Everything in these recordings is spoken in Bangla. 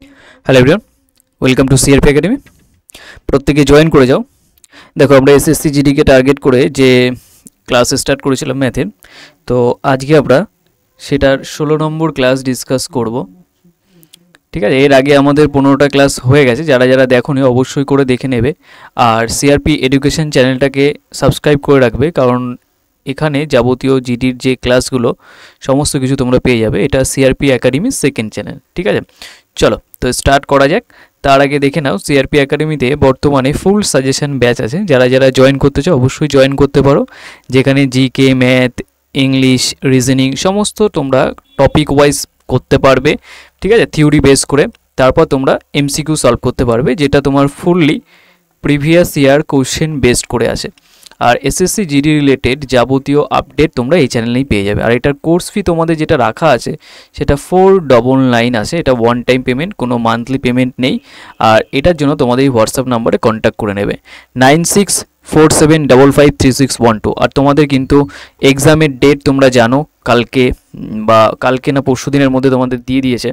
Hello everyone, welcome to CRP academy. প্রত্যেকে জয়েন করে যাও। দেখো, আমরা এসএসসি জিডিকে টার্গেট করে যে ক্লাস স্টার্ট করেছিলাম ম্যাথের, তো আজকে আমরা সেটার 16 নম্বর ক্লাস ডিসকাস করব। ঠিক আছে, এর আগে আমাদের 15টা ক্লাস হয়ে গেছে, যারা যারা দেখোনি অবশ্যই করে দেখে নেবে। আর সিআরপি এডুকেশন চ্যানেলটাকে সাবস্ক্রাইব করে রাখবে, কারণ এখানে যাবতীয় জিডির যে ক্লাসগুলো সমস্ত কিছু তোমরা পেয়ে যাবে। এটা সিআরপি একাডেমির সেকেন্ড চ্যানেল। ঠিক আছে, চলো তো স্টার্ট করা যাক। তার আগে দেখে নাও, সিআরপি একাডেমিতে বর্তমানে ফুল সাজেশন ব্যাচ আছে। যারা যারা জয়েন করতে চাও অবশ্যই জয়েন করতে পারো, যেখানে জিকে, ম্যাথ, ইংলিশ, রিজনিং সমস্ত তোমরা টপিক ওয়াইজ করতে পারবে। ঠিক আছে, থিওরি বেস করে তারপর তোমরা এমসিকিউ সলভ করতে পারবে, যেটা তোমার fully previous year question based করে আছে। আর এসএসসি জিডি রিলেটেড যাবতীয় আপডেট তোমরা এই চ্যানেলেই পেয়ে যাবে। আর এটার কোর্স ফি তোমাদের যেটা রাখা আছে সেটা 499 আছে। এটা ওয়ান টাইম পেমেন্ট, কোনো মান্থলি পেমেন্ট নেই। আর এটার জন্য তোমাদের এই হোয়াটসঅ্যাপ নাম্বারে কন্ট্যাক্ট করে নেবে 9647553612। আর তোমাদের কিন্তু এক্সামের ডেট তোমরা জানো, কালকে বা কালকে না পরশু দিনের মধ্যে তোমাদের দিয়ে দিয়েছে।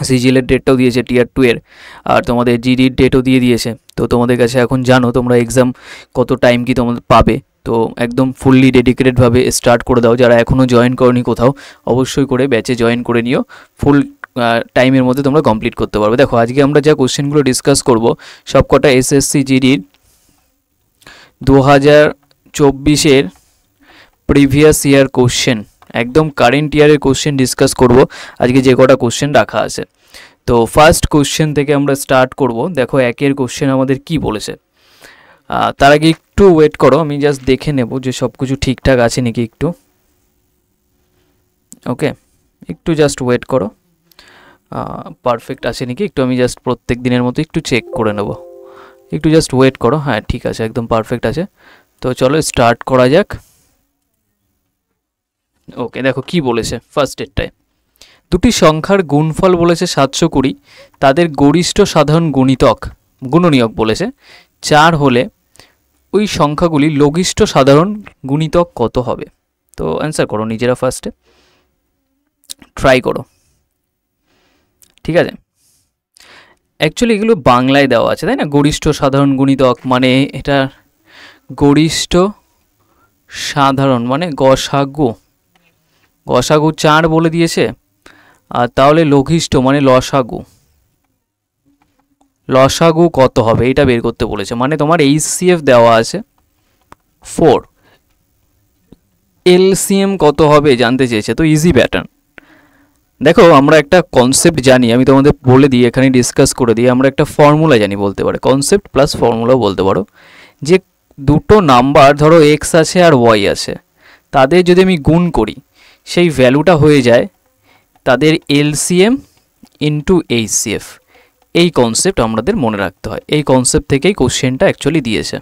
সিজিএলের ডেটটাও দিয়েছে টিয়ার 2 এর, আর তোমাদের জিডির ডেটও দিয়ে দিয়েছে। তো তোমাদের কাছে এখন জানো তোমরা এক্সাম কত টাইম কি তোমাদের পাবে। তো একদম ফুললি ডেডিকেটেডভাবে স্টার্ট করে দাও। যারা এখনও জয়েন করনি কোথাও, অবশ্যই করে ব্যাচে জয়েন করে নিও। ফুল টাইমের মধ্যে তোমরা কমপ্লিট করতে পারবে। দেখো, আজকে আমরা যা কোশ্চেনগুলো ডিসকাস করব সবকটা এসএসসি জিডির 2024-এর প্রিভিয়াস ইয়ার কোশ্চেন, একদম কারেন্ট ইয়ারের কোশ্চেন ডিসকাস করব আজকে, যে কটা কোশ্চেন রাখা আছে। তো ফার্স্ট কোশ্চেন থেকে আমরা স্টার্ট করব। দেখো, একের কোশ্চেন আমাদের কি বলেছে। তার আগে একটু ওয়েট করো, আমি জাস্ট দেখে নেব যে সব কিছু ঠিকঠাক আছে নাকি। একটু ওকে, একটু জাস্ট ওয়েট করো, পারফেক্ট আছে নাকি একটু আমি জাস্ট প্রত্যেক দিনের মতো একটু চেক করে নেব। একটু জাস্ট ওয়েট করো। হ্যাঁ, ঠিক আছে, একদম পারফেক্ট আছে। তো চলো স্টার্ট করা যাক। ওকে, দেখো কি বলেছে ফার্স্ট এরটায়। দুটি সংখ্যার গুণফল বলেছে 720, তাদের গরিষ্ঠ সাধারণ গুণনীয়ক বলেছে 4 হলে ওই সংখ্যাগুলি লঘিষ্ঠ সাধারণ গুণিতক কত হবে। তো অ্যান্সার করো নিজেরা, ফার্স্টে ট্রাই করো। ঠিক আছে, অ্যাকচুয়ালি এগুলো বাংলায় দেওয়া আছে, তাই না? গরিষ্ঠ সাধারণ গুণিতক মানে এটা গরিষ্ঠ সাধারণ মানে গসাগু 4 বলে দিয়েছে। আর তাহলে লঘিষ্ঠ মানে লসাগু কত হবে এটা বের করতে বলেছে। মানে তোমার এইচসিএফ দেওয়া আছে 4, এলসিএম কত হবে জানতে চেয়েছে। তো ইজি প্যাটার্ন। দেখো, আমরা একটা কনসেপ্ট জানি, আমি তোমাদের বলে দিই, এখানে ডিসকাস করে দিই। আমরা একটা ফর্মুলা জানি বলতে পারো, কনসেপ্ট প্লাস ফর্মুলাও বলতে পারো, যে দুটো নাম্বার ধরো এক্স আছে আর ওয়াই আছে, তাদের যদি আমি গুণ করি সেই ভ্যালুটা হয়ে যায় তাদের এলসিএম ইন্টু এইচসিএফ। এই কনসেপ্ট আমাদের মনে রাখতে হয়। এই কনসেপ্ট থেকেই কোশ্চেনটা অ্যাকচুয়ালি দিয়েছে,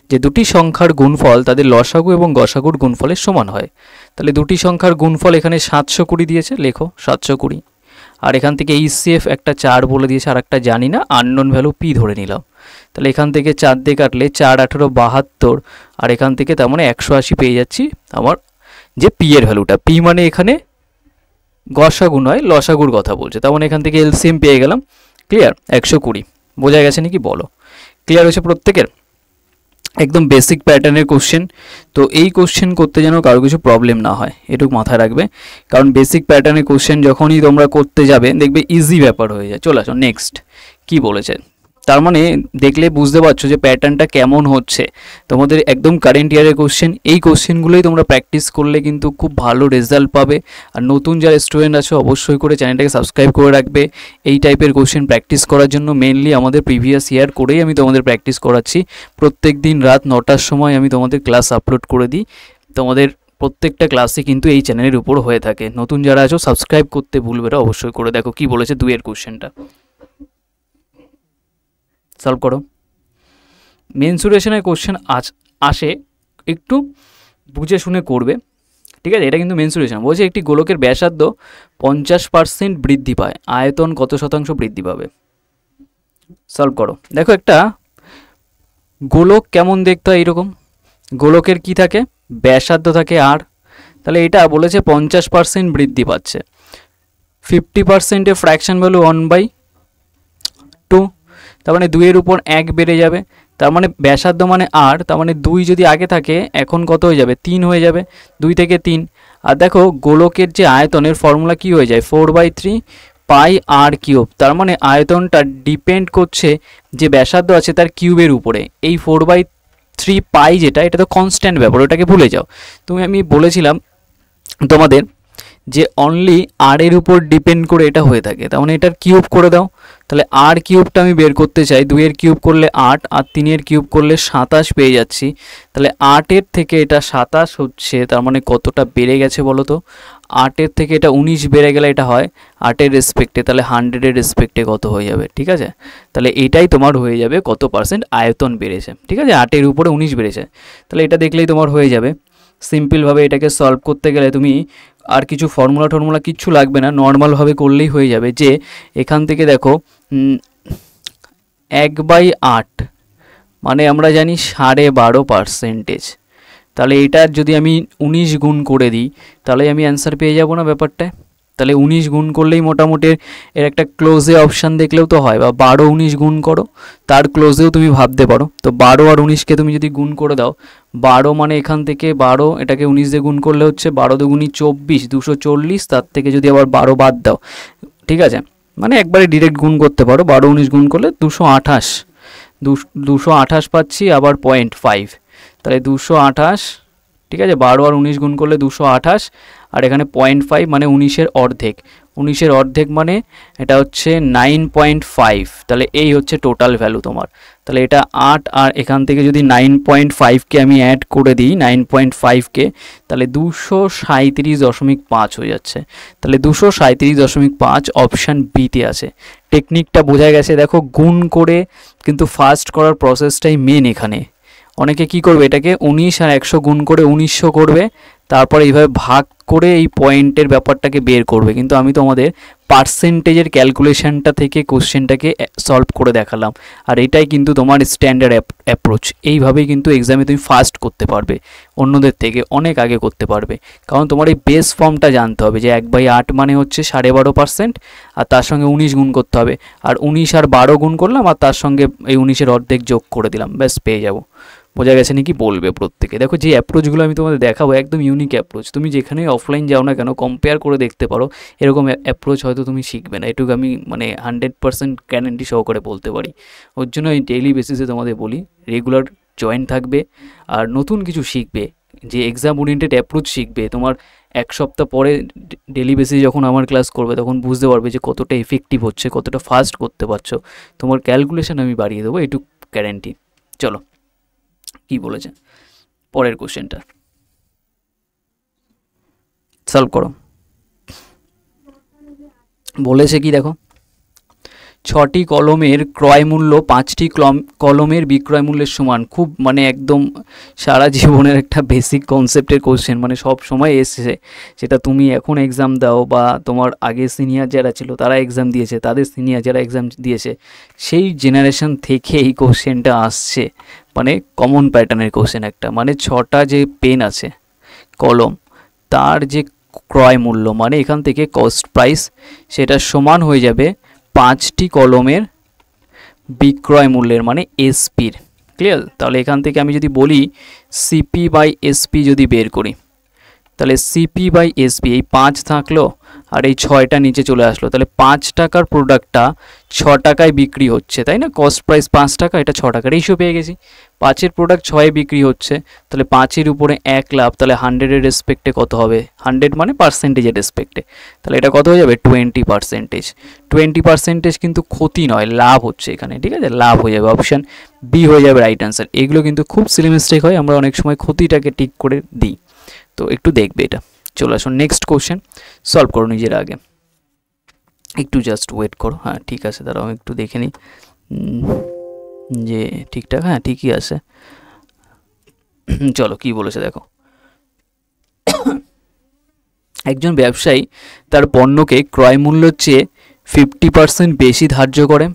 যে দুটি সংখ্যার গুণফল তাদের লসাগু এবং গসাগুর গুণফলের সমান হয়। তাহলে দুটি সংখ্যার গুণফল এখানে 720 দিয়েছে, লেখো 720। আর এখান থেকে এইচসিএফ একটা 4 বলে দিয়েছে, আর একটা জানি না, আননোন ভ্যালু পি ধরে নিলাম। তাহলে এখান থেকে 4 দিয়ে কাটলে 4 18 72, আর এখান থেকে তার মানে 180 পেয়ে যাচ্ছি আমার যে পি এর ভ্যালুটা। পি মানে এখানে গসাগু নয়, লসাগুর কথা বলছে। তার মানে এখান থেকে এলসিএম পেয়ে গেলাম। ক্লিয়ার? 120। বোঝা গেছে নাকি বলো? ক্লিয়ার হয়েছে প্রত্যেকের? একদম বেসিক প্যাটার্নের কোশ্চেন। তো এই কোশ্চেন করতে যেন কারো কিছু প্রবলেম না হয়, এটুকু মাথায় রাখবে। কারণ বেসিক প্যাটার্নের কোশ্চেন যখনই তোমরা করতে যাবে দেখবে ইজি ব্যাপার হয়ে যায়। চলে আসো নেক্সট কি বলেছে। তার মানে দেখলে বুঝতে পারছো যে প্যাটার্নটা কেমন হচ্ছে তোমাদের। একদম কারেন্ট ইয়ারের কোশ্চেন, এই কোশ্চেনগুলোই তোমরা প্র্যাকটিস করলে কিন্তু খুব ভালো রেজাল্ট পাবে। আর নতুন যারা স্টুডেন্ট আছো অবশ্যই করে চ্যানেলটাকে সাবস্ক্রাইব করে রাখবে। এই টাইপের কোশ্চেন প্র্যাকটিস করার জন্য মেনলি আমাদের প্রিভিয়াস ইয়ার করেই আমি তোমাদের প্র্যাকটিস করাচ্ছি। প্রত্যেক দিন রাত 9টার সময় আমি তোমাদের ক্লাস আপলোড করে দিই। তোমাদের প্রত্যেকটা ক্লাসে কিন্তু এই চ্যানেলের উপর হয়ে থাকে। নতুন যারা আছো সাবস্ক্রাইব করতে ভুলবে না অবশ্যই করে। দেখো কি বলেছে 2 এর কোশ্চেনটা, সলভ করো। মেনসুরেশনের কোশ্চেন আসে, একটু বুঝে শুনে করবে। ঠিক আছে, এটা কিন্তু মেনসুরেশন বলছে একটি গোলকের ব্যাসার্ধ 50% বৃদ্ধি পায়, আয়তন কত শতাংশ বৃদ্ধি পাবে। সলভ করো। দেখো, একটা গোলক কেমন দেখতে হয়, এইরকম গোলকের কি থাকে, ব্যাসার্ধ থাকে আর, তাহলে এটা বলেছে 50% বৃদ্ধি পাচ্ছে। 50%-এর ফ্র্যাকশন ভ্যালু 1/, তার মানে 2 এর উপর 1 বেড়ে যাবে, তার মানে ব্যাসার্ধ মানে আর, তার মানে 2 যদি আগে থাকে এখন কত হয়ে যাবে 3 হয়ে যাবে, 2 থেকে 3। আর দেখো গোলকের যে আয়তনের ফর্মুলা কি হয়ে যায় 4/3 পাই আর কিউব, তার মানে আয়তনটা ডিপেন্ড করছে যে ব্যাসার্ধ আছে তার কিউবের উপরে। এই 4/3 পাই যেটা, এটা তো কনস্ট্যান্ট ব্যাপার, ওটাকে ভুলে যাও। আমি বলেছিলাম তোমাদের যে অনলি আর এর উপর ডিপেন্ড করে এটা হয়ে থাকে, তার মানে এটার কিউব করে দাও। তাহলে আর কিউবটা আমি বের করতে চাই, 2 এর কিউব করলে 8 আর 3 এর কিউব করলে 27 পেয়ে যাচ্ছি। তাহলে 8 এর থেকে এটা 27 হচ্ছে, তার মানে কতটা বেড়ে গেছে বলো তো? 8 এর থেকে এটা 19 বেড়ে গেলে এটা হয় 8 এর রেসপেক্টে, তাহলে 100 এর রেসপেক্টে কত হয়ে যাবে, ঠিক আছে? তাহলে এটাই তোমার হয়ে যাবে কত পার্সেন্ট আয়তন বেড়েছে, ঠিক আছে? 8 এর উপরে 19 বেড়েছে, তাহলে এটা দেখলেই তোমার হয়ে যাবে। সিম্পলভাবে এটাকে সলভ করতে গেলে তুমি আর কিছু ফর্মুলা কিচ্ছু লাগবে না, নর্মালভাবে করলেই হয়ে যাবে। যে এখান থেকে দেখো 1/8 মানে আমরা জানি 12.5%, তাহলে এটার যদি আমি 19 গুণ করে দিই তাহলে আমি অ্যান্সার পেয়ে যাব না ব্যাপারটায়? তাহলে 19 গুণ করলেই মোটামুটি এর একটা ক্লোজে অপশান দেখলেও তো হয়, বা 12-19 গুণ করো, তার ক্লোজেও তুমি ভাবতে পারো। তো 12 আর 19কে তুমি যদি গুণ করে দাও, 12 মানে এখান থেকে 12, এটাকে 19 দিয়ে গুণ করলে হচ্ছে 12 দুগুণী 24, 240, তার থেকে যদি আবার 12 বাদ দাও, ঠিক আছে? মানে একবারে ডিরেক্ট গুণ করতে পারো, 12-19 গুণ করলে 228, 228 পাচ্ছি, আবার 0.5, তাহলে 228, ঠিক আছে? 12 আর 19 গুণ করলে 228, আর এখানে 0.5 মানে 19-এর অর্ধেক, 19-এর অর্ধেক মানে এটা হচ্ছে 9.5, তাহলে এই হচ্ছে টোটাল ভ্যালু তোমার। তাহলে এটা 8, আর এখান থেকে যদি 9.5কে আমি অ্যাড করে দিই 9.5কে, তাহলে 237.5 হয়ে যাচ্ছে। তাহলে 237.5 অপশান বিতে আছে। টেকনিকটা বোঝা গেছে? দেখো গুণ করে কিন্তু ফার্স্ট করার প্রসেসটাই মেন এখানে। অনেকে কি করবে, এটাকে 19 আর 100 গুণ করে 1900 করবে, তারপরে এইভাবে ভাগ করে এই পয়েন্টের ব্যাপারটাকে বের করবে। কিন্তু আমি তোমাদের পার্সেন্টেজের ক্যালকুলেশনটা থেকে কোশ্চেনটাকে সলভ করে দেখালাম, আর এটাই কিন্তু তোমার স্ট্যান্ডার্ড অ্যাপ্রোচ। এইভাবেই কিন্তু এক্সামে তুমি ফার্স্ট করতে পারবে, অন্যদের থেকে অনেক আগে করতে পারবে। কারণ তোমার এই বেস ফর্মটা জানতে হবে যে 1/8 মানে হচ্ছে 12.5%, আর তার সঙ্গে 19 গুণ করতে হবে, আর 19 আর 12 গুণ করলাম, আর তার সঙ্গে এই 19-এর অর্ধেক যোগ করে দিলাম, ব্যাস পেয়ে যাবো। বোঝা গেছে নাকি? বলবে প্রত্যেকে। দেখো যে অ্যাপ্রোচগুলো আমি তোমাদের দেখাবো একদম ইউনিক অ্যাপ্রোচ, তুমি যেখানে অফলাইন যাও না কেন কম্পেয়ার করে দেখতে পারো, এরকম অ্যাপ্রোচ হয়তো তুমি শিখবে না, এটুকু আমি মানে 100% গ্যারান্টি সহকারে বলতে পারি। ওর জন্য এই ডেইলি বেসিসে তোমাদের বলি রেগুলার জয়েন থাকবে আর নতুন কিছু শিখবে, যে এক্সাম ওরিয়েন্টেড অ্যাপ্রোচ শিখবে। তোমার এক সপ্তাহ পরে ডেইলি বেসিসে যখন আমার ক্লাস করবে তখন বুঝতে পারবে যে কতটা এফেক্টিভ হচ্ছে, কতটা ফাস্ট করতে পারছো। তোমার ক্যালকুলেশন আমি বাড়িয়ে দেবো, এটুকু গ্যারান্টি। চলো কি বলেছে পরের কোশ্চেনটা সলভ করো। বলেছে কি দেখো, 6টি কলমের ক্রয় মূল্য 5টি কলমের বিক্রয় মূল্যের সমান। খুব মানে একদম সারা জীবনের একটা বেসিক কনসেপ্টের কোশ্চেন, মানে সব সময় এসেছে, সেটা তুমি এখন এক্সাম দাও বা তোমার আগে সিনিয়র যারা ছিল তারা এক্সাম দিয়েছে, তাদের সিনিয়র যারা এক্সাম দিয়েছে, সেই জেনারেশন থেকে এই কোশ্চেনটা আসছে। মানে কমন প্যাটার্নের কোশ্চেন একটা, মানে 6টা যে পেন আছে কলম, তার যে ক্রয় মূল্য মানে এখান থেকে কস্ট প্রাইস, সেটা সমান হয়ে যাবে 5টি কলমের বিক্রয় মূল্যের মানে এসপির। ক্লিয়ার? তাহলে এখান থেকে আমি যদি বলি সিপি বাই এসপি যদি বের করি, তাহলে সিপি বাই এসপি, এই 5 থাকলো আর এই 6টা নিচে চলে আসলো, তাহলে 5 টাকার প্রোডাক্টটা 6 টাকায় বিক্রি হচ্ছে, তাই না? কস্ট প্রাইস 5 টাকা, এটা 6 টাকার রেশিও পেয়ে গেছি। 5-এর প্রোডাক্ট 6-এ বিক্রি হচ্ছে, তাহলে 5-এর উপরে 1 লাভ, তাহলে 100-এর রেসপেক্টে কত হবে? 100 মানে পার্সেন্টেজের রেসপেক্টে, তাহলে এটা কত হয়ে যাবে? 20%। 20% কিন্তু ক্ষতি নয়, লাভ হচ্ছে এখানে, ঠিক আছে? লাভ হয়ে যাবে, অপশান বি হয়ে যাবে রাইট অ্যান্সার। এগুলো কিন্তু খুব সিলি মিস্টেক হয়, আমরা অনেক সময় ক্ষতিটাকে ঠিক করে দিই, তো একটু দেখবে এটা। চলে আসুন নেক্সট কোশ্চেন সলভ করো নিজের আগে, একটু জাস্ট ওয়েট করো। হ্যাঁ ঠিক আছে, দাঁড়াও আমি একটু দেখে নিই যে ঠিকঠাক, হ্যাঁ ঠিকই আছে। চলো কি বলেছে দেখো, একজন ব্যবসায়ী তার পণ্যকে ক্রয় মূল্যের চেয়ে 50% বেশি ধার্য করে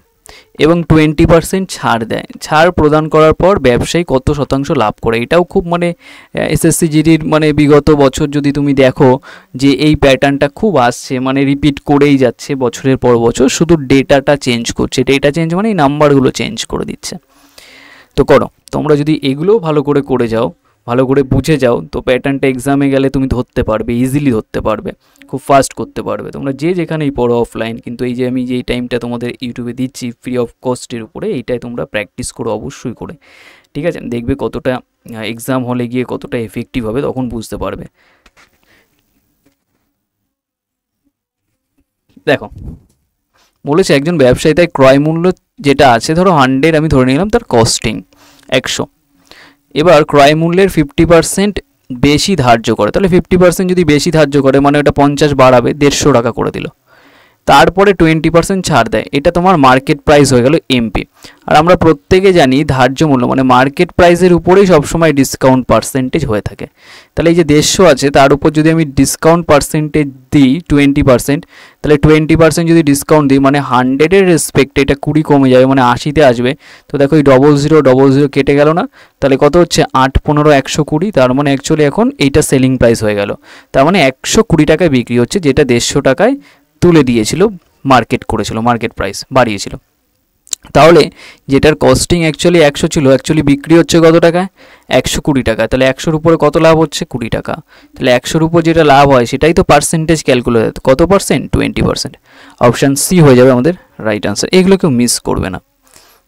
এবং 20% ছাড় দেয়। ছাড় প্রদান করার পর ব্যবসায়ী কত শতাংশ লাভ করে, এটাও খুব মানে এসএসসি জিডির মানে বিগত বছর যদি তুমি দেখো যে এই প্যাটার্নটা খুব আসছে, মানে রিপিট করেই যাচ্ছে বছরের পর বছর, শুধু ডেটাটা চেঞ্জ করছে। ডেটা চেঞ্জ মানে এই নাম্বারগুলো চেঞ্জ করে দিচ্ছে। তো করো, তোমরা যদি এগুলোও ভালো করে যাও, ভালো করে বুঝে যাও, তো প্যাটার্নটা এক্সামে গেলে তুমি ধরতে পারবে, ইজিলি ধরতে পারবে, খুব ফাস্ট করতে পারবে। তোমরা যে যেখানেই পড়ো অফলাইন, কিন্তু এই যে আমি যে টাইমটা তোমাদের ইউটিউবে দিচ্ছি ফ্রি অফ কস্টের উপরে, এইটাই তোমরা প্র্যাকটিস করো অবশ্যই করে, ঠিক আছে? দেখবে কতটা এক্সাম হলে গিয়ে কতটা এফেক্টিভ হবে, তখন বুঝতে পারবে। দেখো বলেছে একজন ব্যবসায়ী তাই ক্রয় মূল্য যেটা আছে, ধরো 100 আমি ধরে নিলাম, তার কস্টিং 100। এবার ক্রয় মূল্যের 50% বেশি ধার্য করে, তাহলে 50% যদি বেশি ধার্য করে মানে ওটা 50 বাড়াবে, 150 টাকা করে দিল। তারপরে 20% ছাড় দেয়, এটা তোমার মার্কেট প্রাইস হয়ে গেল এমপি। আর আমরা প্রত্যেকে জানি ধার্য মূল্য মানে মার্কেট প্রাইসের উপরেই সবসময় ডিসকাউন্ট পার্সেন্টেজ হয়ে থাকে। তাহলে এই যে 150 আছে তার উপর যদি আমি ডিসকাউন্ট পার্সেন্টেজ দিই 20%, তাহলে 20% যদি ডিসকাউন্ট দিই মানে 100-এর রেসপেক্টে এটা 20 কমে যাবে, মানে 80-তে আসবে। তো দেখো এই 0000 কেটে গেল না, তাহলে কত হচ্ছে 8 15 120, তার মানে অ্যাকচুয়ালি এখন এইটা সেলিং প্রাইস হয়ে গেল। তার মানে 120 টাকায় বিক্রি হচ্ছে, যেটা 150 টাকায় তুলে দিয়েছিল, মার্কেট করেছিল, মার্কেট প্রাইস বাড়িয়েছিল। তাহলে যেটার কস্টিং অ্যাকচুয়ালি 100 ছিল, অ্যাকচুয়ালি বিক্রি হচ্ছে কত টাকায়? 120 টাকা। তাহলে 100-র উপরে কত লাভ হচ্ছে? 20 টাকা। তাহলে 100-র উপর যেটা লাভ হয় সেটাই তো পার্সেন্টেজ ক্যালকুলেট, কত পার্সেন্ট? 20%। অপশান সি হয়ে যাবে আমাদের রাইট আনসার। এগুলো কেউ মিস করবে না।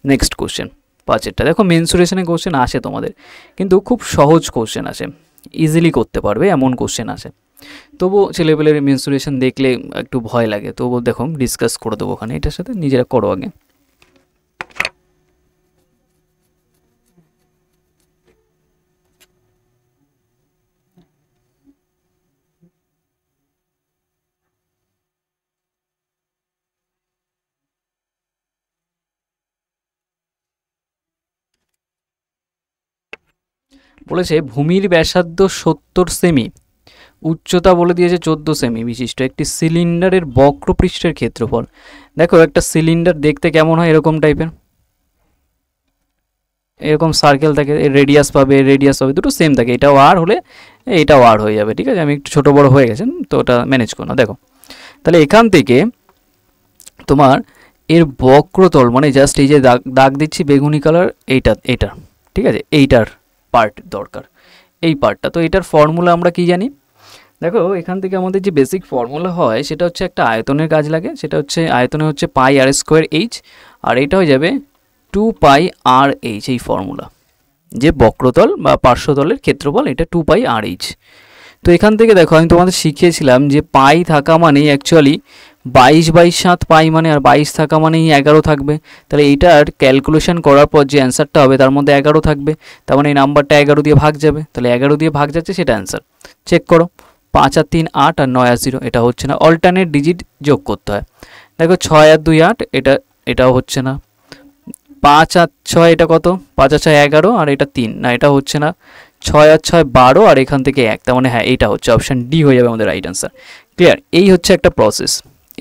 নেক্সট কোশ্চেন 5-এরটা দেখো, মেনসুরেশনের কোশ্চেন আসে তোমাদের, কিন্তু খুব সহজ কোশ্চেন আসে, ইজিলি করতে পারবে এমন কোশ্চেন আসে। তবুও ছেলেপেলের মেনসুরেশন দেখলে একটু ভয় লাগে, তবুও দেখো ডিসকাস করে দেবো ওখানে, এটার সাথে নিজেরা করো আগে। বলেছে ভূমির ব্যাসার্ধ 70 সেমি, উচ্চতা বলে দিয়েছে 14 সেমি বিশিষ্ট একটি সিলিন্ডারের বক্রপৃষ্ঠের ক্ষেত্রফল। দেখো একটা সিলিন্ডার দেখতে কেমন হয়? এরকম টাইপের, এরকম সার্কেল থাকে, রেডিয়াস পাবে, দুটো সেম থাকে, এটাও আর হলে এটাও আর হয়ে যাবে, ঠিক আছে? আমি একটু ছোটো বড়ো হয়ে গেছেন তো ওটা ম্যানেজ করো না। দেখো তাহলে এখান থেকে তোমার এর বক্রতল মানে জাস্ট এই যে দাগ দাগ দিচ্ছি বেগুনি কালার, এইটা ঠিক আছে, এইটার পার্ট দরকার, এই পার্টটা। তো এটার ফর্মুলা আমরা কি জানি? দেখো এখান থেকে আমাদের যে বেসিক ফর্মুলা হয় সেটা হচ্ছে একটা আয়তনের কাজ লাগে, সেটা হচ্ছে আয়তনে হচ্ছে পাই আর স্কোয়ার এইচ, আর এইটা হয়ে যাবে 2 পাই আর এইচ। এই ফর্মুলা যে বক্রতল বা পার্শ্বতলের ক্ষেত্রফল, এটা 2 পাই আর এইচ। তো এখান থেকে দেখো আমি তোমাদের শিখিয়েছিলাম যে পাই থাকা মানেই অ্যাকচুয়ালি 22/7 পাই মানে, আর 22 থাকা মানেই 11 থাকবে। তাহলে এইটার ক্যালকুলেশন করার পর যে অ্যান্সারটা হবে তার মধ্যে 11 থাকবে, তার মানে এই নাম্বারটা 11 দিয়ে ভাগ যাবে, তাহলে 11 দিয়ে ভাগ যাচ্ছে, সেটা অ্যান্সার। চেক করো, 5 আর 3 8 আর 9 আর 0, এটা হচ্ছে না। অল্টারনেট ডিজিট যোগ করতে হয়। দেখো 6 আর 2 8, এটাও হচ্ছে না। 5 আর 6 এটা কত? 5 আর 6 11, আর এটা 3 না, এটা হচ্ছে না। 6 আর 6 12, আর এখান থেকে 1, তার মানে হ্যাঁ এইটা হচ্ছে, অপশান ডি হয়ে যাবে আমাদের রাইট আনসার। ক্লিয়ার? এই হচ্ছে একটা প্রসেস।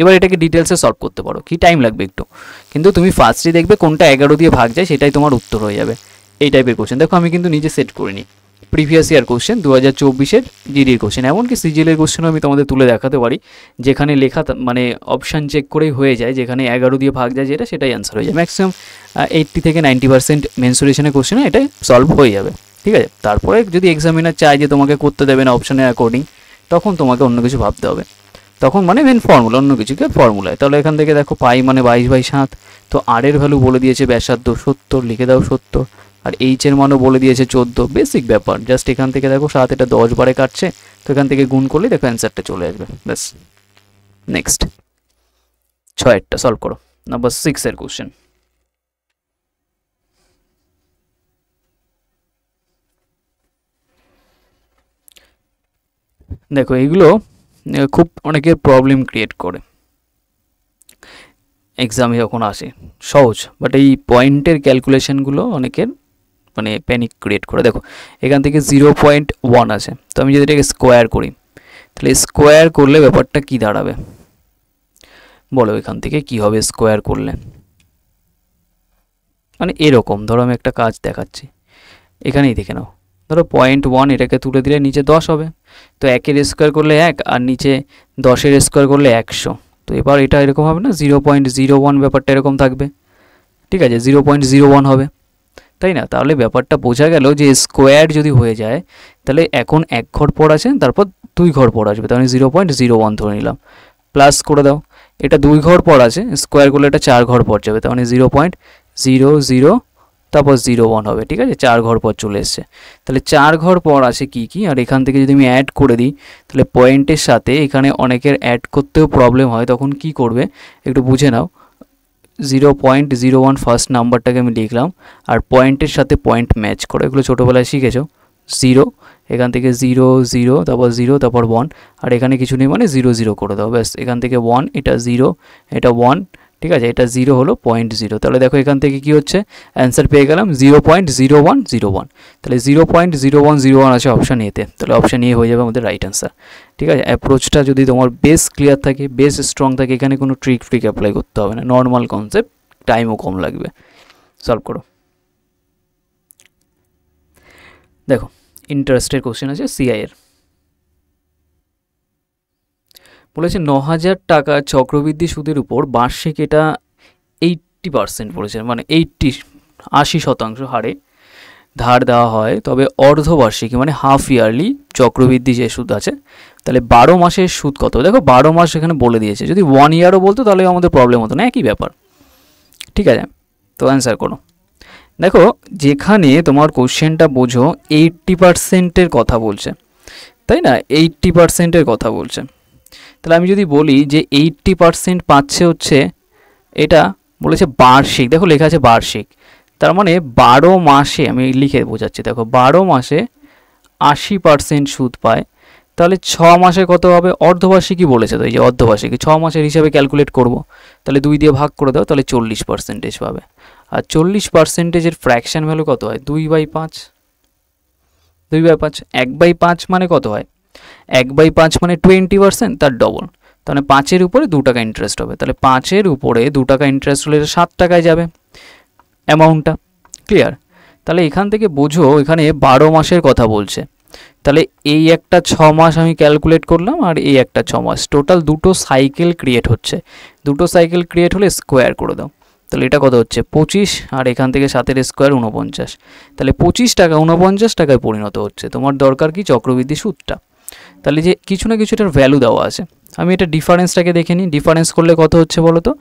এবার এটাকে ডিটেলসে সলভ করতে পারো, কি টাইম লাগবে একটু, কিন্তু তুমি ফার্স্টে দেখবে কোনটা 11 দিয়ে ভাগ যায়, সেটাই তোমার উত্তর হয়ে যাবে। এই টাইপের কোশ্চেন দেখো আমি কিন্তু নিজে সেট করিনি, প্রিভিয়াস ইয়ার কোশ্চেন 2024-এর জিডির কোশ্চেন, এমনকি সিজিএলের কোশ্চেনও আমি তোমাদের তুলে দেখাতে পারি, যেখানে লেখা মানে অপশান চেক করেই হয়ে যায়, যেখানে 11 দিয়ে ভাগ যায় যেটা, সেটাই অ্যান্সার হয়ে যায়। ম্যাক্সিমাম 80 থেকে 90% মেনসুরেশনের কোশ্চেনে এটাই সলভ হয়ে যাবে, ঠিক আছে? তারপরে যদি এক্সামিনার চায় যে তোমাকে করতে দেবে না অপশানের অ্যাকর্ডিং, তখন তোমাকে অন্য কিছু ভাবতে হবে, তখন মানে মেন ফর্মুলা, অন্য কিছুকে ফর্মুলায়। তাহলে এখান থেকে দেখো পাই মানে 22/7, তো আর এর ভ্যালু বলে দিয়েছে ব্যাসার্ধ 70, লিখে দাও 70, আর এইচ এর মানও বলে দিয়েছে 14। বেসিক ব্যাপার, জাস্ট এখান থেকে দেখো 7 এটা 10 বারে কাটছে, তো এখান থেকে গুণ করলে দেখো অ্যান্সারটা চলে আসবে, ব্যাস। নেক্সট 6-এরটা সলভ করো, নাম্বার 6-এর কোশ্চেন। দেখো এগুলো খুব অনেকের প্রবলেম ক্রিয়েট করে এক্সামে যখন আসে, সহজ বাট এই পয়েন্টের ক্যালকুলেশনগুলো অনেকের মানে প্যানিক ক্রিয়েট করে। দেখো এখান থেকে 0.1 আছে, তো আমি যদি এটাকে স্কোয়ার করি, তাহলে স্কোয়ার করলে ব্যাপারটা কি দাঁড়াবে বলো? এখান থেকে কি হবে স্কোয়ার করলে? মানে এরকম ধরো আমি একটা কাজ দেখাচ্ছি, এখানেই দেখে নাও, ধরো 0.1 এটাকে তুলে দিলে নিচে 10 হবে, তো 1-এর স্কোয়ার করলে 1 আর নিচে 10-এর স্কোয়ার করলে 100। তো এবার এটা এরকম হবে না, 0.01 ব্যাপারটা এরকম থাকবে, ঠিক আছে, 0.01 হবে, তাই না? তাহলে ব্যাপারটা বোঝা গেল যে স্কোয়ার যদি হয়ে যায় তাহলে এখন 1 ঘর পর আছে, তারপর 2 ঘর পর আসবে, তাহলে 0.01 ধরে নিলাম, প্লাস করে দাও, এটা 2 ঘর পর আছে, স্কোয়ার করলে এটা 4 ঘর পর যাবে, তাহলে 0.00 তারপর 01 হবে, ঠিক আছে, 4 ঘর পর চলে এসছে। তাহলে 4 ঘর পর আছে কি কি, আর এখান থেকে যদি আমি অ্যাড করে দিই তাহলে পয়েন্টের সাথে এখানে অনেকের অ্যাড করতেও প্রবলেম হয়, তখন কি করবে একটু বুঝে নাও। 0.01 ফার্স্ট নাম্বারটাকে আমি লিখলাম, আর পয়েন্টের সাথে পয়েন্ট ম্যাচ করে, এগুলো ছোটোবেলায় শিখেছো, 0 এখান থেকে 0 0 তারপর 0 তারপর 1, আর এখানে কিছু নেই মানে 0 0 করে দাও, ব্যাস, এখান থেকে 1 এটা 0 এটা 1, ঠিক আছে, এটা 0 হলো 0.0, তাহলে দেখো এখান থেকে কি হচ্ছে, অ্যান্সার পেয়ে গেলাম 0.0101, তাহলে 0.0101 আছে অপশান এতে, তাহলে অপশান এ হয়ে যাবে আমাদের রাইট অ্যান্সার, ঠিক আছে। অ্যাপ্রোচটা যদি তোমার বেস ক্লিয়ার থাকে, বেস স্ট্রং থাকে, এখানে কোনো ট্রিক অ্যাপ্লাই করতে হবে না, নর্মাল কনসেপ্ট, টাইমও কম লাগবে, সলভ করো। দেখো ইন্টারেস্টের কোশ্চেন আছে সিআই এর, বলেছে 9,000 টাকা চক্রবৃদ্ধি সুদের উপর বার্ষিক এটা 80% পড়েছে, মানে 80% হারে ধার দেওয়া হয়, তবে অর্ধবার্ষিকী মানে হাফ ইয়ারলি চক্রবৃদ্ধি যে সুদ আছে, তাহলে 12 মাসের সুদ কত? দেখো 12 মাস এখানে বলে দিয়েছে, যদি 1 ইয়ারও বলতো তাহলে আমাদের প্রবলেম হতো না, একই ব্যাপার, ঠিক আছে। তো অ্যান্সার করো। দেখো যেখানে তোমার কোশ্চেনটা বোঝো 80%-এর কথা বলছে, তাই না, 80%-এর কথা বলছে, তাহলে আমি যদি বলি যে 80% পাচ্ছে হচ্ছে, এটা বলেছে বার্ষিক, দেখো লেখা আছে বার্ষিক, তার মানে 12 মাসে, আমি লিখে বোঝাচ্ছি, দেখো 12 মাসে 80% সুদ পায়, তাহলে 6 মাসে কত হবে? অর্ধবার্ষিকী বলেছে, তো এই যে অর্ধবার্ষিকী 6 মাসের হিসাবে ক্যালকুলেট করব, তাহলে 2 দিয়ে ভাগ করে দাও, তাহলে 40% পাবে, আর 40%-এর ফ্র্যাকশন ভ্যালু কত হয়? 2/5, 2/5, 1/5 মানে কত হয়? 1/5 মানে 20%, তার ডবল, তাহলে 5-এর উপরে 2 টাকা ইন্টারেস্ট হবে, তাহলে 5-এর উপরে 2 টাকা ইন্টারেস্ট হলে 7 টাকায় যাবে অ্যামাউন্টটা, ক্লিয়ার? তাহলে এখান থেকে বোঝো এখানে 12 মাসের কথা বলছে, তাহলে এই একটা 6 মাস আমি ক্যালকুলেট করলাম, আর এই একটা 6 মাস, টোটাল দুটো সাইকেল ক্রিয়েট হচ্ছে, দুটো সাইকেল ক্রিয়েট হলে স্কোয়ার করে দাও, তাহলে এটা কত হচ্ছে? 25, আর এখান থেকে 7-এর স্কোয়ার 49, তাহলে 25 টাকা 49 টাকায় পরিণত হচ্ছে। তোমার দরকার কি? চক্রবৃদ্ধি সুদটা, তাহলে যে কিছু না কিছু এটার ভ্যালু দেওয়া আছে, আমি এটা ডিফারেন্সটাকে দেখে নিই, ডিফারেন্স করলে কত হচ্ছে বলো তো,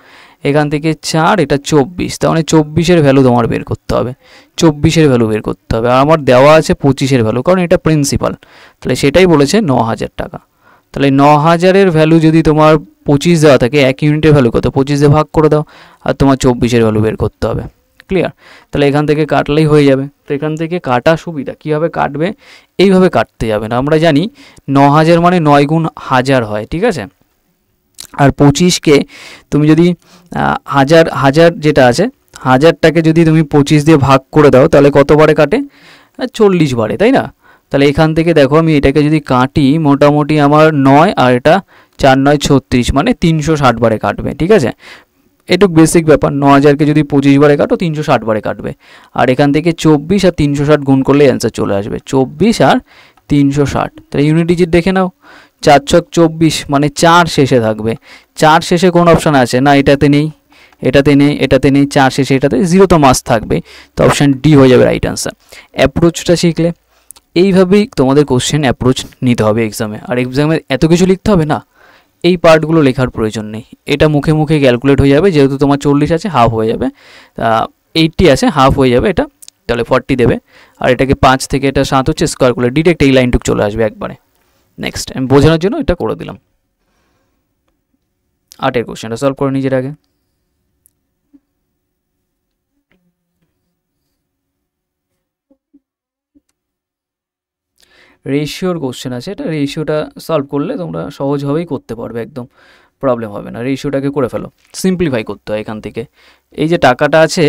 এখান থেকে 4 এটা 24, তার মানে 24-এর ভ্যালু তোমার বের করতে হবে, 24-এর ভ্যালু বের করতে হবে, আর আমার দেওয়া আছে 25-এর ভ্যালু, কারণ এটা প্রিন্সিপাল, তাহলে সেটাই বলেছে 9,000 টাকা, তাহলে 9,000-এর ভ্যালু যদি তোমার 25 দেওয়া থাকে, 1 ইউনিটের ভ্যালু কত? 25 দিয়ে ভাগ করে দাও, আর তোমার 24-এর ভ্যালু বের করতে হবে, ক্লিয়ার? তাহলে এখান থেকে কাটলেই হয়ে যাবে, তো এখান থেকে কাটা সুবিধা, কীভাবে কাটবে? এইভাবে কাটতে যাবে না, আমরা জানি 9,000 মানে 9 গুণ 1000 হয়, ঠিক আছে, আর 25-কে তুমি যদি 1000 যেটা আছে, 1000টাকে যদি তুমি 25 দিয়ে ভাগ করে দাও, তাহলে কতবারে কাটে? 40 বারে, তাই না? তাহলে এখান থেকে দেখো আমি এটাকে যদি কাটি, মোটামুটি আমার 9 আর এটা 4 9 36, মানে 360 বারে কাটবে, ঠিক আছে, এটুক বেসিক ব্যাপার। 9,000-কে যদি 25 বারে কাটো 360 বারে কাটবে, আর এখান থেকে 24 আর 360 গুণ করলে অ্যান্সার চলে আসবে, 24 আর 360, তাহলে ইউনিট ডিজিট দেখে নাও, 4 ছক 24, মানে 4 শেষে থাকবে, 4 শেষে কোন অপশান আছে? না এটাতে নেই, এটাতে নেই, এটাতে নেই, 4 শেষে এটাতে 0 তো মাস থাকবে, তো অপশান ডি হয়ে যাবে রাইট অ্যান্সার। অ্যাপ্রোচটা শিখলে এইভাবেই তোমাদের কোশ্চেন অ্যাপ্রোচ নিতে হবে এক্সামে, আর এক্সামে এত কিছু লিখতে হবে না, এই পার্টগুলো লেখার প্রয়োজন নেই, এটা মুখে মুখে ক্যালকুলেট হয়ে যাবে, যেহেতু তোমার 40 আছে হাফ হয়ে যাবে, 80 আছে হাফ হয়ে যাবে এটা, তাহলে 40 দেবে, আর এটাকে 5 থেকে এটা 7 হচ্ছে, স্কোয়ার করলে ডিরেক্ট এই লাইনটুক চলে আসবে একবারে। নেক্সট আমি বোঝানোর জন্য এটা করে দিলাম। 8-এর কোশ্চেনটা সলভ করে নিজের আগে। রেশিওর কোশ্চেন আছে, এটা রেশিওটা সলভ করলে তোমরা সহজভাবেই করতে পারবে, একদম প্রবলেম হবে না। রেশিওটাকে করে ফেলো, সিম্পলিফাই করতে হয় এখান থেকে। এই যে টাকাটা আছে,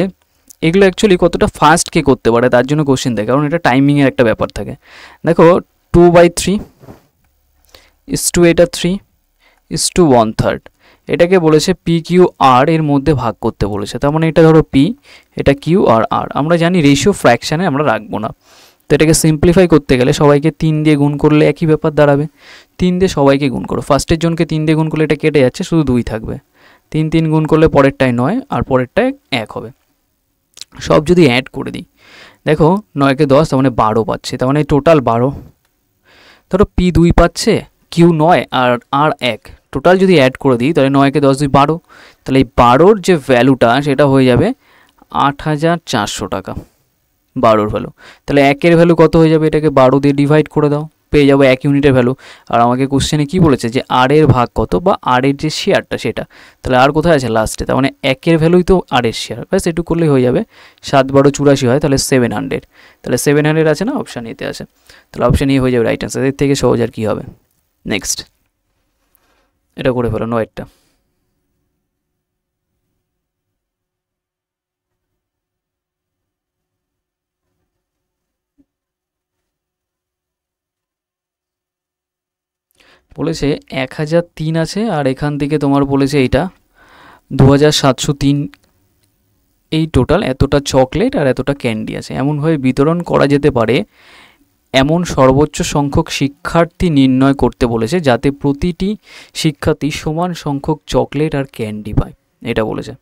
এগুলো অ্যাকচুয়ালি কতটা ফাস্ট কে করতে পারে তার জন্য কোশ্চেন দেয়, কারণ এটা টাইমিংয়ের একটা ব্যাপার থাকে। দেখো 2/3 is to এটা 3 is to 1/3, এটাকে বলেছে পি কিউ আর এর মধ্যে ভাগ করতে বলেছে। তার মানে এটা ধরো পি, এটা কিউ আর আর। আমরা জানি রেশিও ফ্র্যাকশানে আমরা রাখবো না। তো এটাকে সিম্পলিফাই করতে গেলে সবাইকে 3 দিয়ে গুণ করলে একই ব্যাপার দাঁড়াবে। 3 দিয়ে সবাইকে গুণ করো, ফার্স্টের জনকে 3 দিয়ে গুণ করলে এটা কেটে যাচ্ছে, শুধু 2 থাকবে। 3 3 গুণ করলে পরেরটায় 9 আর পরেরটায় 1 হবে। সব যদি অ্যাড করে দিই, দেখো 9কে 10, তার মানে 12 পাচ্ছে, তার মানে টোটাল 12। ধরো পি 2 পাচ্ছে, কিউ 9 আর আর 1, টোটাল যদি অ্যাড করে দিই তাহলে 9কে 10 2 12, তাহলে এই 12র যে ভ্যালুটা সেটা হয়ে যাবে 8400 টাকা, 12র ভ্যালু। তাহলে 1-এর ভ্যালু কত হয়ে যাবে, এটাকে 12 দিয়ে ডিভাইড করে দাও, পেয়ে যাবো 1 ইউনিটের ভ্যালু। আর আমাকে কোশ্চেনে কি বলেছে যে আর এর ভাগ কত বা আর এর যে শেয়ারটা সেটা, তাহলে আর কোথায় আছে লাস্টে, তার মানে 1-এর ভ্যালুই তো আর এর শেয়ার, ব্যাস একটু করলেই হয়ে যাবে। 7 12 84 হয়, তাহলে 700, তাহলে 700 আছে না, অপশান এতে আছে, তাহলে অপশান এ হয়ে যাবে রাইট অ্যান্সার। এর থেকে সহজ আর কী হবে। নেক্সট এটা করে ফেলো 9টা। বলেছে 1003 আছে, আর এখান থেকে তোমার বলেছে এইটা 2703, এই টোটাল এতটা চকলেট আর এতটা ক্যান্ডি আছে। এমনভাবে বিতরণ করা যেতে পারে এমন সর্বোচ্চ সংখ্যক শিক্ষার্থী নির্ণয় করতে বলেছে যাতে প্রতিটি শিক্ষার্থী সমান সংখ্যক চকলেট আর ক্যান্ডি পায়। এটা বলেছে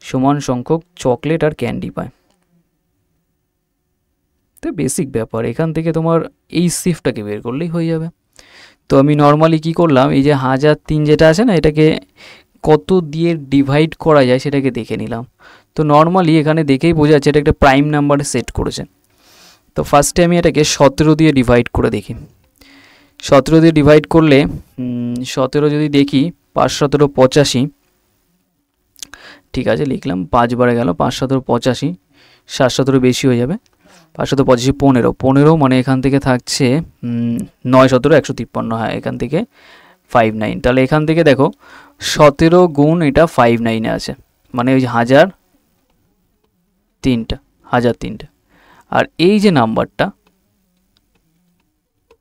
সমান সংখ্যক চকলেট আর ক্যান্ডি পায়। তো বেসিক ব্যাপার, এখান থেকে তোমার এই সিফটটাকে বের করলেই হয়ে যাবে। তো আমি নর্মালি কি করলাম, এই যে 1003 যেটা আছে না, এটাকে কত দিয়ে ডিভাইড করা যায় সেটাকে দেখে নিলাম। তো নর্মালি এখানে দেখেই বোঝা যাচ্ছে এটা একটা প্রাইম নাম্বারে সেট করেছে। তো ফার্স্টে আমি এটাকে 17 দিয়ে ডিভাইড করে দেখি। 17 দিয়ে ডিভাইড করলে 17 যদি দেখি 5 17 85, ঠিক আছে লিখলাম, 5 বারে গেল, 5 17 85, 7 17 বেশি হয়ে যাবে, 5 17 85 15, 15 মানে এখান থেকে থাকছে 9 17 153, হ্যাঁ এখান থেকে 59। তাহলে এখান থেকে দেখো 17 গুণ এটা 59-এ আছে, মানে ওই 1003টা, আর এই যে নাম্বারটা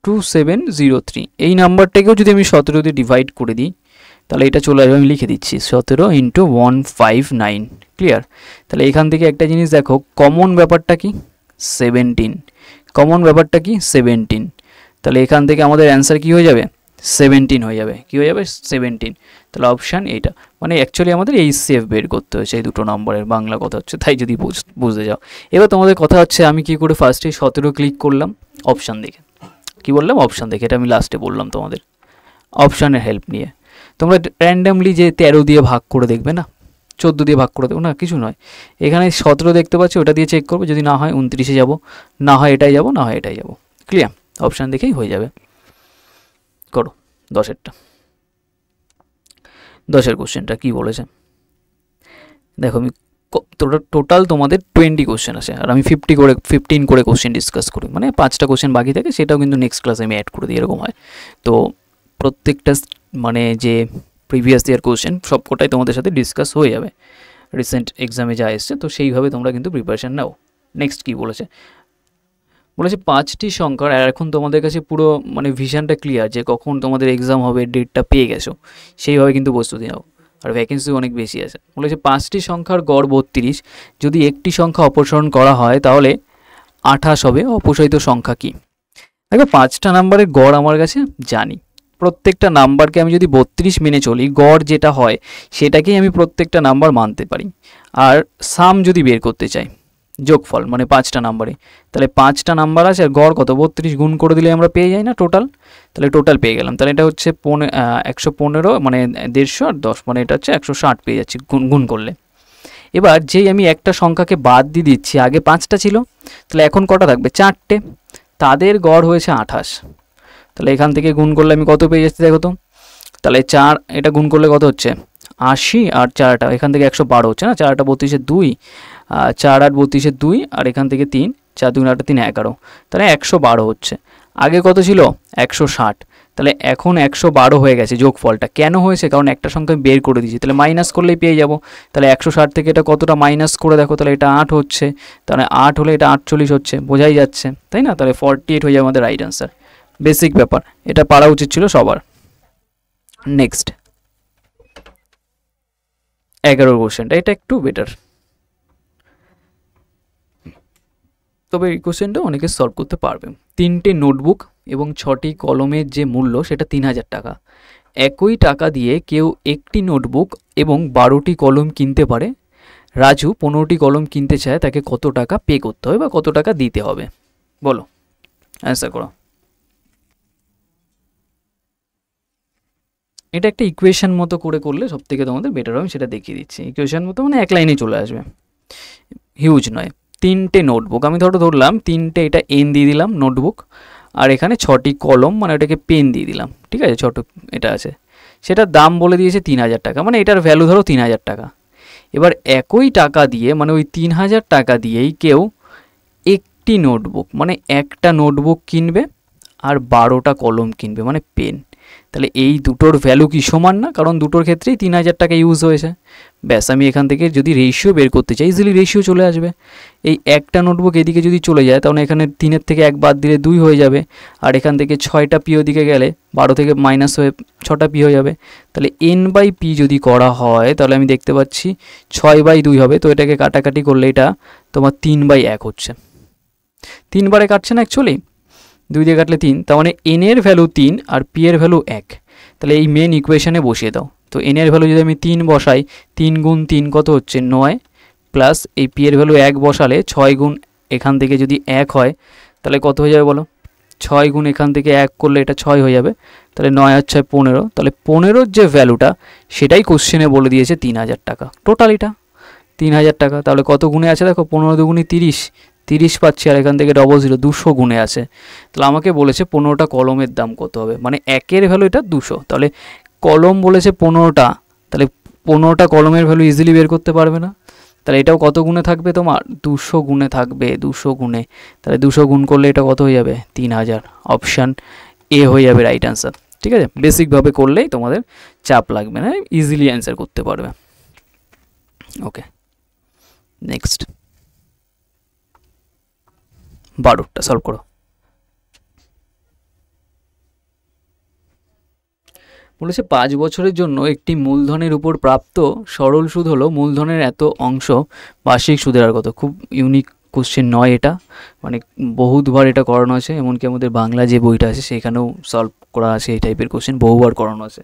2703, এই নাম্বারটাকেও যদি আমি 17 দিয়ে ডিভাইড করে দিই তাহলে এটা চলে আসবে, আমি লিখে দিচ্ছি 17 × 159। ক্লিয়ার? তাহলে এখান থেকে একটা জিনিস দেখো, কমন ব্যাপারটা কি 17, কমন ব্যাপারটা কি 17, তাহলে এখান থেকে আমাদের অ্যান্সার কি হয়ে যাবে 17 হয়ে যাবে, কি হয়ে যাবে 17। তাহলে অপশান এইটা, মানে অ্যাকচুয়ালি আমাদের এই সেফ বের করতে হয়েছে এই দুটো নম্বরের, বাংলা কথা হচ্ছে তাই, যদি বুঝতে যাও। এবার তোমাদের কথা হচ্ছে আমি কি করে ফার্স্টে 17 ক্লিক করলাম অপশান দেখে, কি বললাম অপশান দেখে, এটা আমি লাস্টে বললাম তোমাদের, অপশানের হেল্প নিয়ে। তোমরা র্যান্ডামলি যে 13 দিয়ে ভাগ করে দেখবে না, 14 দিয়ে ভাগ করে দেবো না, কিছু নয়, এখানে 17 দেখতে পাচ্ছি, ওটা দিয়ে চেক করবো, যদি না হয় 29-এ যাবো, না হয় এটাই যাবো, না হয় এটাই যাবো। ক্লিয়ার? অপশান দেখেই হয়ে যাবে। করো 10-এরটা। 10-এর কোশ্চেনটা কী বলেছে দেখো, আমি টোটাল তোমাদের 20 কোশ্চেন আছে, আর আমি 15 করে কোশ্চেন ডিসকাস করি, মানে 5টা কোশ্চেন বাকি থাকে, সেটাও কিন্তু নেক্সট ক্লাসে আমি অ্যাড করে দিই, এরকম হয়। তো প্রত্যেকটা মানে যে প্রিভিয়াস ইয়ার কোশ্চেন সবকটাই তোমাদের সাথে ডিসকাস হয়ে যাবে, রিসেন্ট এক্সামে যা এসছে, তো সেইভাবে তোমরা কিন্তু প্রিপারেশান নাও। নেক্সট কী বলেছে, বলেছে 5টি সংখ্যার, আর এখন তোমাদের কাছে পুরো মানে ভিশনটা ক্লিয়ার যে কখন তোমাদের এক্সাম হবে, ডেটটা পেয়ে গেছো, সেইভাবে কিন্তু প্রস্তুতি নাও, আর ভ্যাকেন্সি অনেক বেশি আছে। বলেছে 5টি সংখ্যার গড় 32, যদি একটি সংখ্যা অপসারণ করা হয় তাহলে 28 হবে, অপসারিত সংখ্যা কি? দেখো 5টা নাম্বারের গড় আমার কাছে জানি, প্রত্যেকটা নাম্বারকে আমি যদি 32 মেনে চলি, গড় যেটা হয় সেটাকেই আমি প্রত্যেকটা নাম্বার মানতে পারি। আর সাম যদি বের করতে চাই, যোগফল, মানে 5টা নাম্বারে, তাহলে 5টা নাম্বার আছে আর গড় কত 32, গুণ করে দিলে আমরা পেয়ে যাই না টোটাল, তাহলে টোটাল পেয়ে গেলাম। তাহলে এটা হচ্ছে 115, মানে 150 আর 10, মানে এটা হচ্ছে 160 পেয়ে যাচ্ছি গুণ করলে। এবার যেই আমি একটা সংখ্যাকে বাদ দিয়ে দিচ্ছি, আগে 5টা ছিল, তাহলে এখন কটা থাকবে 4টে, তাদের গড় হয়েছে 28, তাহলে এখান থেকে গুণ করলে আমি কত পেয়ে যাচ্ছি দেখো তো, তাহলে 4 এটা গুণ করলে কত হচ্ছে 80, আর 4টা এখান থেকে 112 হচ্ছে না, 4টা 32-এর 2, 4 8 32-এর 2, আর এখান থেকে 3, 4 2 8 3 11, তাহলে 112 হচ্ছে। আগে কত ছিল 160, তাহলে এখন 112 হয়ে গেছে যোগফলটা। কেন হয়েছে? কারণ একটা সংখ্যা বের করে দিয়েছি, তাহলে মাইনাস করলেই পেয়ে যাব। তাহলে 160 থেকে এটা কতটা মাইনাস করে দেখো, তাহলে এটা 8 হচ্ছে, তাহলে 8 হলে এটা 48 হচ্ছে, বোঝাই যাচ্ছে তাই না? তাহলে 48 হয়ে যাবে আমাদের রাইট অ্যান্সার। বেসিক ব্যাপার, এটা পারা উচিত ছিল সবার। নেক্সট 11 কোশ্চেনটা, এটা একটু বেটার, তবে এই কোশ্চেনটা অনেকে সলভ করতে পারবে। 3টে নোটবুক এবং 6টি কলমের যে মূল্য সেটা 3000 টাকা। একই টাকা দিয়ে কেউ একটি নোটবুক এবং 12টি কলম কিনতে পারে। রাজু 15টি কলম কিনতে চায়, তাকে কত টাকা পে করতে হবে বা কত টাকা দিতে হবে? বলো, অ্যান্সার করো। এটা একটা ইকুয়েশন মতো করে করলে সব থেকে তোমাদের বেটার হবে, সেটা দেখিয়ে দিচ্ছি। ইকুয়েশন মতো মানে এক লাইনে চলে আসবে, হিউজ নয়। 3টে নোটবুক, আমি ধরলাম 3টে, এটা এন দিয়ে দিলাম নোটবুক, আর এখানে 6টি কলম মানে ওটাকে পেন দিয়ে দিলাম, ঠিক আছে, ছোটো এটা আছে, সেটার দাম বলে দিয়েছে 3000 টাকা, মানে এটার ভ্যালু ধরো 3000 টাকা। এবার একই টাকা দিয়ে মানে ওই 3000 টাকা দিয়েই কেউ একটি নোটবুক মানে একটা নোটবুক কিনবে আর 12টা কলম কিনবে মানে পেন। তাহলে এই দুটোর ভ্যালু কি সমান না? কারণ দুটোর ক্ষেত্রেই 3000 টাকা ইউজ হয়েছে। ব্যাস, আমি এখান থেকে যদি রেশিও বের করতে চাই, ইজিলি রেশিও চলে আসবে। এই একটা নোটবুক এদিকে যদি চলে যায়, তাহলে এখানে 3-এর থেকে 1 বাদ দিলে 2 হয়ে যাবে, আর এখান থেকে 6টা পি ওদিকে গেলে 12 থেকে মাইনাস হয়ে 6টা পি হয়ে যাবে। তাহলে n/p যদি করা হয়, তাহলে আমি দেখতে পাচ্ছি 6/2 হবে। তো এটাকে কাটাকাটি করলে এটা তোমার 3/1 হচ্ছে। 3 বারে কাটছে না অ্যাকচুয়ালি, 2 দিয়ে কাটলে 3, তার মানে n এর ভ্যালু 3 আর p এর ভ্যালু 1। তাহলে এই মেন ইকুয়েশনে বসিয়ে দাও। তো n এর ভ্যালু যদি আমি 3 বসাই, 3 গুণ 3 কত হচ্ছে 9, প্লাস এই p এর ভ্যালু 1 বসালে 6 গুণ এখান থেকে যদি 1 হয়, তাহলে কত হয়ে যাবে বলো? 6 গুণ এখান থেকে 1 করলে এটা 6 হয়ে যাবে, তাহলে 9 আর 6 15। তাহলে 15-র যে ভ্যালুটা সেটাই কোশ্চেনে বলে দিয়েছে 3000 টাকা, টোটাল এটা 3000 টাকা। তাহলে কত গুণে আছে দেখো, 15 দুগুণে 30, 30 পাচ্ছি, আর এখান থেকে 00 200 গুণে আছে। তাহলে আমাকে বলেছে 15টা কলমের দাম কত হবে, মানে একের ভ্যালু এটা 200, তাহলে কলম বলেছে 15টা, তাহলে 15টা কলমের ভ্যালু ইজিলি বের করতে পারবে না? তাহলে এটাও কত গুণে থাকবে তোমার? 200 গুণে থাকবে, 200 গুণে। তাহলে 200 গুণ করলে এটা কত হয়ে যাবে? 3000। অপশান এ হয়ে যাবে রাইট অ্যান্সার। ঠিক আছে, বেসিকভাবে করলেই তোমাদের চাপ লাগবে না, ইজিলি অ্যান্সার করতে পারবে। ওকে, নেক্সট 12টা সলভ করো। বলেছে 5 বছরের জন্য একটি মূলধনের উপর প্রাপ্ত সরল সুদ হলো মূলধনের এত অংশ, বার্ষিক সুদের হার কত? খুব ইউনিক কোশ্চেন নয় এটা, মানে বহুতবার এটা করানো আছে, এমনকি আমাদের বাংলা যে বইটা আছে সেখানেও সলভ করা আছে এই টাইপের কোশ্চেন, বহুবার করানো আছে।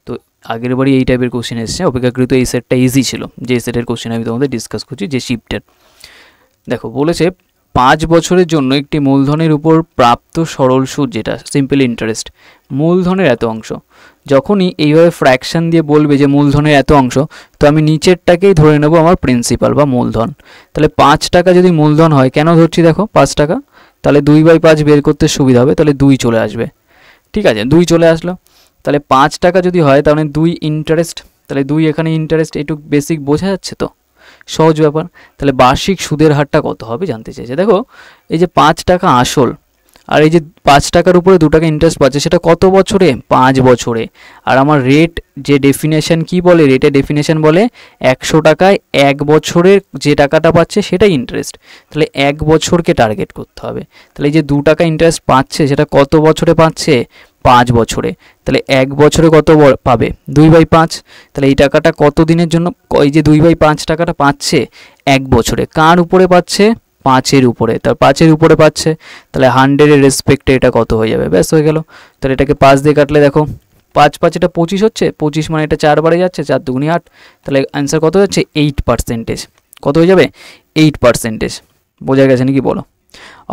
তো আগের বারই এই টাইপের কোশ্চেন এসেছে, অপেক্ষাকৃত এই সেটটা ইজি ছিল, যে সেটের কোশ্চেন আমি তোমাদের ডিসকাস করছি, যে শিফটের। দেখো বলেছে 5 বছরের জন্য একটি মূলধনের উপর প্রাপ্ত সরল সুদ, যেটা সিম্পল ইন্টারেস্ট, মূলধনের এত অংশ। যখনই এইভাবে ফ্র্যাকশন দিয়ে বলবে যে মূলধনের এত অংশ, তো আমি নিচেরটাকেই ধরে নেব আমার প্রিন্সিপাল বা মূলধন। তাহলে 5 টাকা যদি মূলধন হয়, কেন ধরছি দেখো 5 টাকা, তাহলে 2/5 বের করতে সুবিধা হবে, তাহলে 2 চলে আসবে। ঠিক আছে, 2 চলে আসলো। তাহলে 5 টাকা যদি হয়, তাহলে 2 ইন্টারেস্ট, তাহলে 2 এখানে ইন্টারেস্ট, একটু বেসিক বোঝা যাচ্ছে তো, সহজ ব্যাপার। তাহলে বার্ষিক সুদের হারটা কত হবে জানতে চাইছে। দেখো এই যে 5 টাকা আসল, আর এই যে 5 টাকার উপরে 2 টাকা ইন্টারেস্ট পাচ্ছে, সেটা কত বছরে? 5 বছরে। আর আমার রেট যে ডেফিনেশন কি বলে, রেটের ডেফিনেশন বলে 100 টাকায় 1 বছরের যে টাকাটা পাচ্ছে সেটাই ইন্টারেস্ট। তাহলে 1 বছরকে টার্গেট করতে হবে। তাহলে এই যে 2 টাকা ইন্টারেস্ট পাচ্ছে, সেটা কত বছরে পাচ্ছে? 5 বছরে। তাহলে 1 বছরে কত পাবে? 2/5। তাহলে এই টাকাটা কত দিনের জন্য, এই যে 2/5 টাকাটা পাচ্ছে 1 বছরে, কার উপরে পাচ্ছে? 5-এর উপরে। তার 5-এর উপরে পাচ্ছে, তাহলে 100-এর রেসপেক্টে এটা কত হয়ে যাবে? ব্যাস হয়ে গেল। তাহলে এটাকে 5 দিয়ে কাটলে দেখো 5 এটা 25 হচ্ছে, 25 মানে এটা 4 বারে যাচ্ছে, 4 2 8। তাহলে অ্যান্সার কত যাচ্ছে? 8%। কত হয়ে যাবে? 8%। বোঝা গেছে নাকি বলো?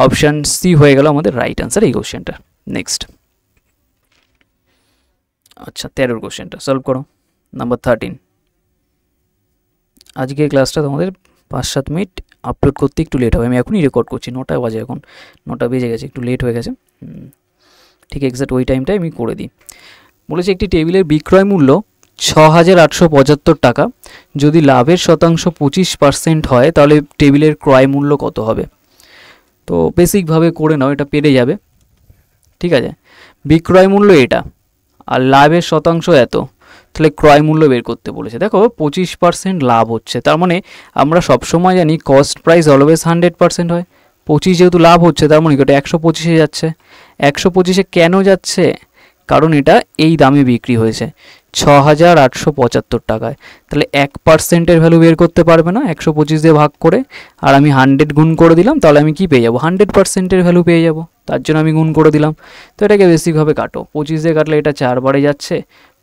অপশান সি হয়ে গেল আমাদের রাইট অ্যান্সার এই কোশ্চেনটা। নেক্সট, আচ্ছা 13 কোশ্চেনটা সলভ করো, নাম্বার 13। আজকের ক্লাসটা তোমাদের 5-7 মিনিট আপলোড করতে একটু লেট হবে, আমি এখনই রেকর্ড করছি, 9টা বাজে, এখন 9টা বেজে গেছে, একটু লেট হয়ে গেছে। ঠিক এক্স্যাক্ট ওই টাইমটাই আমি করে দিই। বলেছে একটি টেবিলের বিক্রয় মূল্য 6875 টাকা, যদি লাভের শতাংশ 25% হয়, তাহলে টেবিলের ক্রয় মূল্য কত হবে? তো বেসিকভাবে করে নাও, এটা পেরে যাবে। ঠিক আছে, বিক্রয় মূল্য এটা, আর লাভের শতাংশ এত, তাহলে ক্রয় মূল্য বের করতে বলেছে। দেখো 25% লাভ হচ্ছে, তার মানে আমরা সবসময় জানি কস্ট প্রাইস অলওয়েজ 100% হয়। 25 যেহেতু লাভ হচ্ছে, তার মানে এটা 125-এ যাচ্ছে। 125-এ কেন যাচ্ছে? কারণ এটা এই দামে বিক্রি হয়েছে 6,875 টাকায়। তাহলে 1%-এর ভ্যালু বের করতে পারবে না 125 দিয়ে ভাগ করে, আর আমি 100 গুণ করে দিলাম, তাহলে আমি কি পেয়ে যাবো 100%-এর ভ্যালু পেয়ে যাব, তার জন্য আমি গুণ করে দিলাম। তো এটাকে বেসিকভাবে কাটো, 25 দিয়ে কাটলে এটা 4 বারে যাচ্ছে,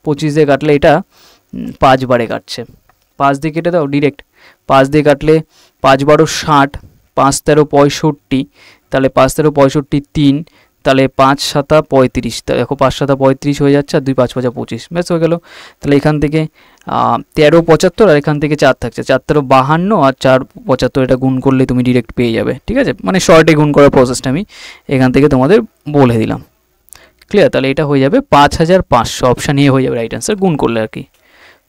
25 দিয়ে কাটলে এটা 5 বারে কাটছে, 5 দিয়ে কেটে দাও ডিরেক্ট, 5 দিয়ে কাটলে 5 বারো 60, 5 13 65, তাহলে 5 13 65 3, তাহলে 5 7 35, তা দেখো 5 7 35 হয়ে যাচ্ছে, আর 2 5 5 25, ব্যাস হয়ে গেল। তাহলে এখান থেকে 13 75, আর এখান থেকে 4 থাকছে, 4 13 52, আর 4 75, এটা গুণ করলে তুমি ডিরেক্ট পেয়ে যাবে, ঠিক আছে। মানে শর্টে গুণ করার প্রসেসটা আমি এখান থেকে তোমাদের বলে দিলাম, ক্লিয়ার। তাহলে এটা হয়ে যাবে 5500, অপশান এ হয়ে যাবে রাইট অ্যান্সার, গুণ করলে আর কি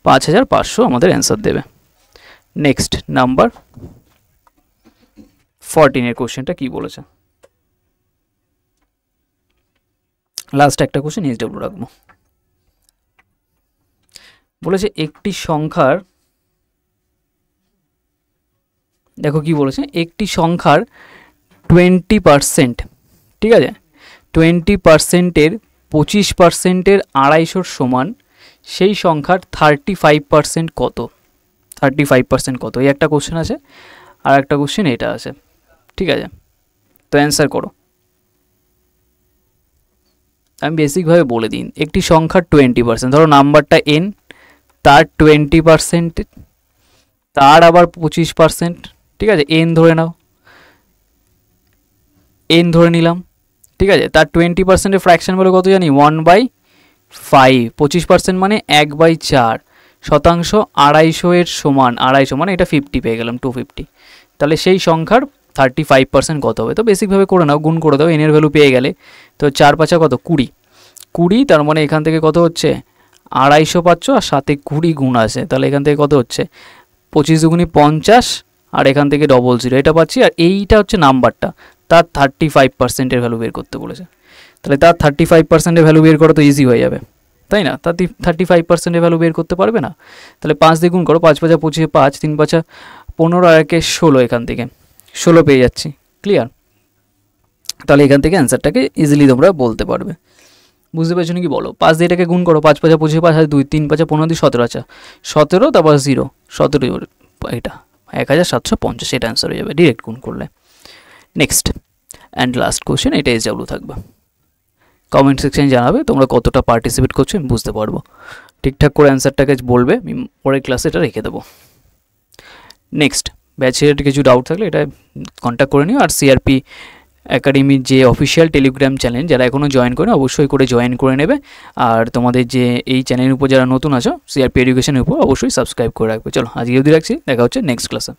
5500 আমাদের অ্যান্সার দেবে। নেক্সট নাম্বার 14-এর কোশ্চেনটা কি বলেছে, লাস্ট একটা কোশ্চেন এসডব্লিউ রাখবো। বলেছে একটি সংখ্যার, দেখো কি বলেছে, একটি সংখ্যার 20%, ঠিক আছে, 20%-এর 25%-এর 250 সমান, সেই সংখ্যার 35% কত, 35% কত, এই একটা কোশ্চেন আছে, আর একটা কোশ্চেন এটা আছে, ঠিক আছে। তো অ্যান্সার করো। আমি বেসিকভাবে বলে দিন, একটি সংখ্যার 20%, ধরো নাম্বারটা n, তার 20%, তার আবার 25%, ঠিক আছে, n ধরে নাও, n ধরে নিলাম, ঠিক আছে। তার 20%-এর ফ্র্যাকশন বলে কত জানি 1/5, 25% মানে 1/4 শতাংশ, 250 সমান 250 মানে এটা 50 পেয়ে গেলাম 250, তাহলে সেই সংখ্যার 35% কত হবে। তো বেসিকভাবে করে নাও, গুণ করে দাও, n এর ভ্যালু পেয়ে গেলে, তো 4 5 কত 20, তার মানে এখান থেকে কত হচ্ছে 250 পাচ্ছ, আর সাথে 20 গুণ আছে, তাহলে এখান থেকে কত হচ্ছে 25 দুগুণী 50, আর এখান থেকে 00 এটা পাচ্ছি, আর এইটা হচ্ছে নাম্বারটা, তার 35%-এর ভ্যালু বের করতে বলেছে। তাহলে তার 35%-এর ভ্যালু বের করা তো ইজি হয়ে যাবে, তাই না। তার 35%-এর ভ্যালু বের করতে পারবে না, তাহলে 5 দিয়ে গুণ করো, 5 5 25, 5 3 5 15, আর 1 16, এখান থেকে 16 পেয়ে যাচ্ছি, ক্লিয়ার। তাহলে এখান থেকে অ্যান্সারটাকে ইজিলি তোমরা বলতে পারবে, বুঝতে পেরেছো নাকি বলো। 5 দিয়ে এটাকে গুণ করো, 5 5 25, 5 2 3 5 15 দিয়ে 17, আচ্ছা 17, তারপর 0 17, এটা 1750, এটা অ্যান্সার হয়ে যাবে ডিরেক্ট গুণ করলে। নেক্সট অ্যান্ড লাস্ট কোশ্চেন, এটা এসডব্লিউ থাকবে। কমেন্ট সেকশনে জানাবে তোমরা কতটা পার্টিসিপেট করছো, আমি বুঝতে পারবো। ঠিকঠাক করে অ্যান্সারটাকে বলবে, আমি পরের ক্লাসে এটা রেখে দেবো। নেক্সট ব্যাচের কিছু ডাউট থাকলে এটা কন্ট্যাক্ট করে নিও, আর সিআরপি একাডেমির যে অফিসিয়াল টেলিগ্রাম চ্যানেল, যারা এখনও জয়েন করেনি অবশ্যই করে জয়েন করে নেবে, আর তোমাদের যে এই চ্যানেলের উপর যারা নতুন আছো সিআরপি এডুকেশনের উপর, অবশ্যই সাবস্ক্রাইব করে রাখবে। চলো আজকে অবধি রাখছি, দেখা হচ্ছে নেক্সট ক্লাসে।